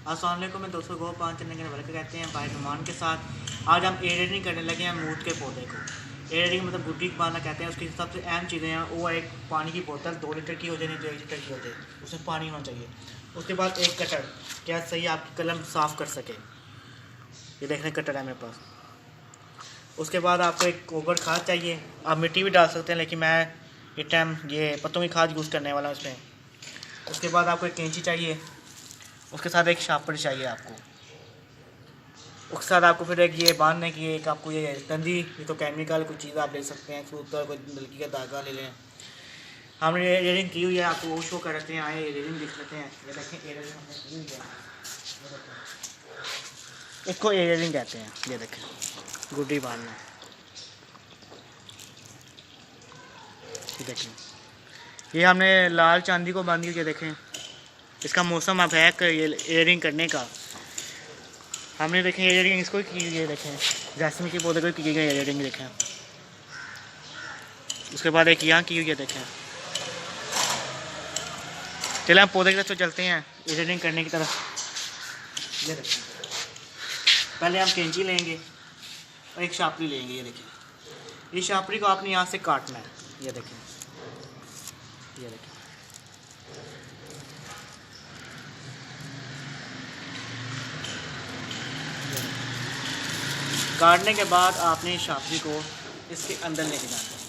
अस्सलाम वालेकुम, मैं दोस्तों गो पाँच चलने के वर्क कहते हैं भाई नुमान के साथ। आज हम एडिटिंग करने लगे हैं मूड के पौधे को। एडिटिंग मतलब गुड्डी बांधना कहते हैं। उसकी सबसे अहम चीज़ें हैं वो एक पानी की बोतल 2 लीटर की हो जाए, नहीं तो 1 लीटर की हो जाए, उसमें पानी होना चाहिए। उसके बाद एक कटर, क्या सही आपकी कलम साफ़ कर सके। ये देखने कटर है मेरे पास। उसके बाद आपको एक गोबर खाद चाहिए। आप मिट्टी भी डाल सकते हैं, लेकिन मैं इस टाइम ये पत्तों की खाद यूज़ करने वाला हूँ इसमें। उसके बाद आपको एक कैंची चाहिए। उसके साथ एक शार्पनर चाहिए आपको। उसके साथ आपको फिर एक ये बांधने की एक आपको ये तंदी, ये तो केमिकल कुछ चीज़ आप ले सकते हैं, सूतर कोई नलकी का धागा ले लें। हमने ये एयरिंग की हुई है, आपको वो शो कर रहे हैं। आए एयरिंग दिख लेते हैं। ये देखें एयरिंग हमने की हुई है, इसको एयरिंग कहते हैं। ये देखें गुड्डी बांधना। ये देखें ये हमने लाल चांदी को बांधी। ये देखें इसका मौसम अब है ये एयरिंग करने का। हमने देखें एयरिंग इसको की हुई है। देखें जैस्मिन के पौधे को की गई एयरिंग देखें। उसके बाद एक यहाँ की हुई है। देखें चलिए हम पौधे की तरफ तो चलते हैं एडिटिंग करने की तरफ। ये देखें पहले हम कैंची लेंगे और एक शापरी लेंगे। ये देखें इस शापरी को आपने यहाँ से काटना है। ये देखें ये देखें काटने के बाद आपने इस शापरी को इसके अंदर लेके जाना है।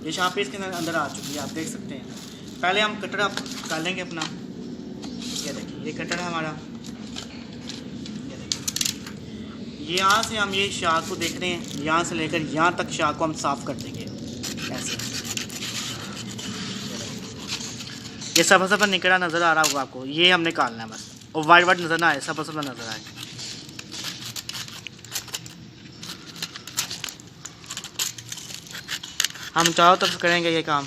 ये शापरी इसके अंदर आ चुकी है, आप देख सकते हैं। पहले हम कटर आप डालेंगे अपना। ये देखिए ये कटर है हमारा। ये देखिए यहाँ से हम ये शाख को देख रहे हैं, यहाँ से लेकर यहाँ तक शाख को हम साफ़ कर देंगे ऐसे। ये सफा सफा निकला नज़र आ रहा होगा आपको, ये हमने निकालना है बस। और वाइट वाइट नज़र ना आए, सफा सफा नज़र आए। हम चारों तरफ करेंगे ये काम।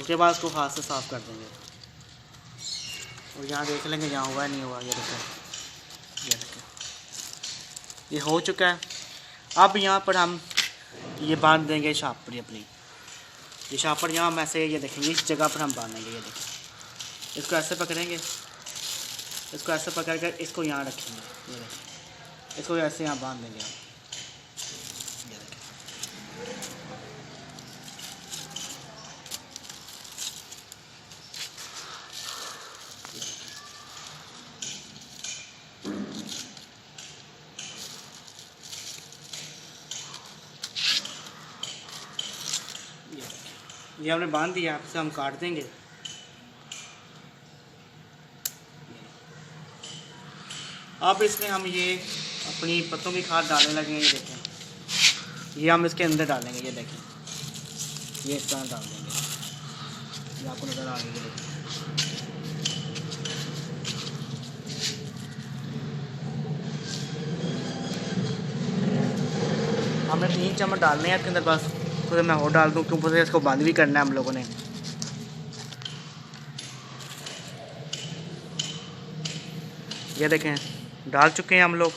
उसके बाद उसको हाथ से साफ़ कर देंगे और यहाँ देख लेंगे यहाँ हुआ नहीं हुआ। ये देखो ये देखो ये हो चुका है। अब यहाँ पर हम ये बांध देंगे शापड़ी अपनी। ये शापड़ यहाँ हम ऐसे ये देखेंगे इस जगह पर हम बांधेंगे। ये देखें इसको ऐसे पकड़ेंगे, इसको ऐसे पकड़ कर इसको यहाँ रखेंगे। ये देखें इसको ऐसे यहाँ बांध देंगे हम। ये देखें ये हमने बांध दिया। आपसे हम काट देंगे। अब इसमें हम ये अपनी पत्तों की खाद डालने लगेंगे। ये देखें ये हम इसके अंदर डालेंगे। ये देखें ये इस तरह डाल देंगे। ये आपको नज़र आ रही है। देखें हमने 3 चम्मच डालने हैं इसके अंदर बस। तो मैं और डाल दूँ क्योंकि इसको बंद भी करना है हम लोगों ने। ये देखें डाल चुके हैं हम लोग।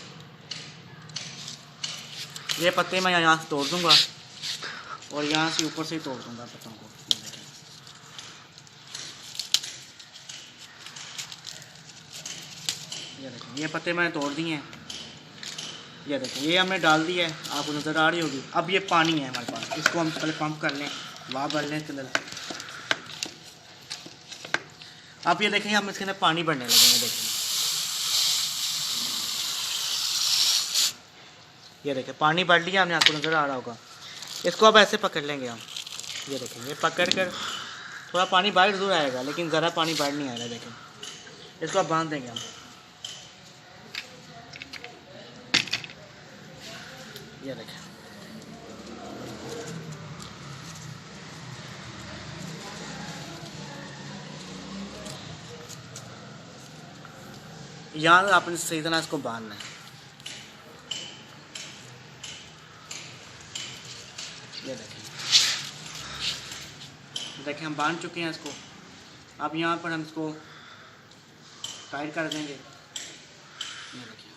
ये पत्ते मैं यहाँ से तोड़ दूँगा और यहाँ से ऊपर से ही तोड़ दूँगा पत्तों को। ये देखें ये पत्ते मैंने तोड़ दिए हैं। ये देखें ये हमने डाल दिया है, आपको नज़र आ रही होगी। अब ये पानी है हमारे पास, इसको हम पहले पंप कर लें, वाह भर लें इसके अंदर। अब ये देखें हम इसके अंदर पानी भरने लगेंगे। देखें ये देखें पानी भर लिया हमने, आपको नज़र आ रहा होगा। इसको अब ऐसे पकड़ लेंगे हम। ये देखें ये पकड़ कर थोड़ा पानी बाहर ज़रूर आएगा, लेकिन ज़रा पानी बाहर नहीं आएगा। देखें इसको अब बांध देंगे हम। ये देखें यहाँ आपने सही तरह इसको बांधना है। ये देखें हम बांध चुके हैं इसको। अब यहाँ पर हम इसको टाइट कर देंगे। ये देखिए,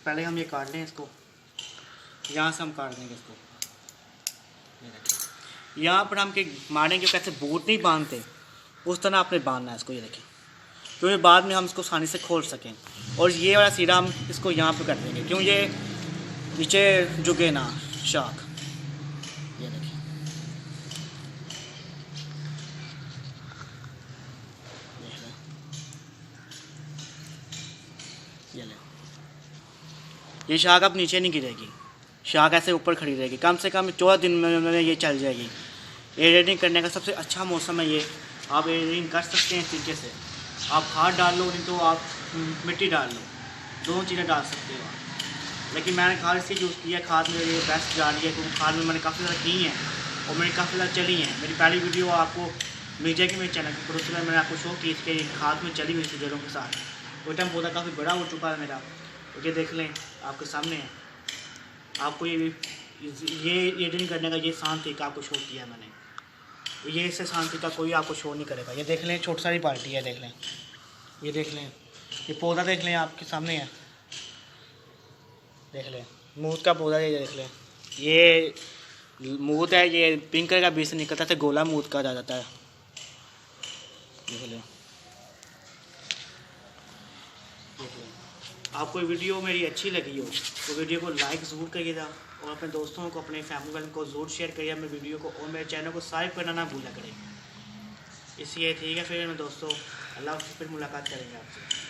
पहले हम ये काट लें इसको, यहाँ से हम काट देंगे इसको। ये देखिए, यहाँ पर हम के मारेंगे कैसे बूट नहीं बांधते उस तरह आपने बांधना है इसको। ये देखिए, क्योंकि बाद में हम इसको आसानी से खोल सकें। और ये वाला सीरा हम इसको यहाँ पे कर देंगे, क्यों ये नीचे झुके ना शाख। ये देखिए, ये ले, ये शाख अब नीचे नहीं गिरेगी, शाख ऐसे ऊपर खड़ी रहेगी। कम से कम 14 दिन में ये चल जाएगी। एडिटिंग करने का सबसे अच्छा मौसम है ये। आप एडिटिंग कर सकते हैं इस तरीके से। आप खाद डाल लो, नहीं तो आप मिट्टी डाल लो, दोनों चीज़ें डाल सकते हो आप। लेकिन मैंने खाद इसलिए यूज़ किया, खाद मेरे लिए बेस्ट जा रही है, क्योंकि खाद में मैंने काफ़ी ज़्यादा की हैं और मेरी काफ़ी ज़्यादा चली हैं। मेरी पहली वीडियो आपको मिल जाएगी मेरे चैनल पर, उसके बाद मैंने आपको शो की इसके खाद में चली हुई थी जड़ों के साथ। वो टाइम पौधा काफ़ी बड़ा हो चुका है मेरा, ये देख लें आपके सामने है। आपको ये एडिटिंग करने का ये आसान तरीका आपको शो किया है मैंने, ये इससे आसान तरीका कोई आपको शो नहीं करेगा। ये देख लें, छोटी सारी पार्टी है, देख लें, ये देख लें, ये पौधा देख लें आपके सामने है, देख लें, मूत का पौधा ये देख लें। ये मूत है, ये पिंक कलर का बीज से निकलता है, गोला मूत का जाता है। देख लें, आपको वीडियो मेरी अच्छी लगी हो तो वीडियो को लाइक ज़रूर करिएगा और अपने दोस्तों को, अपने फैमिली वालों को ज़रूर शेयर करिए मेरे वीडियो को, और मेरे चैनल को सब्सक्राइब करना ना भूला करें। इसलिए ठीक है, फिर मैं दोस्तों अल्लाह हाफ़िज़, फिर मुलाकात करेंगे आपसे।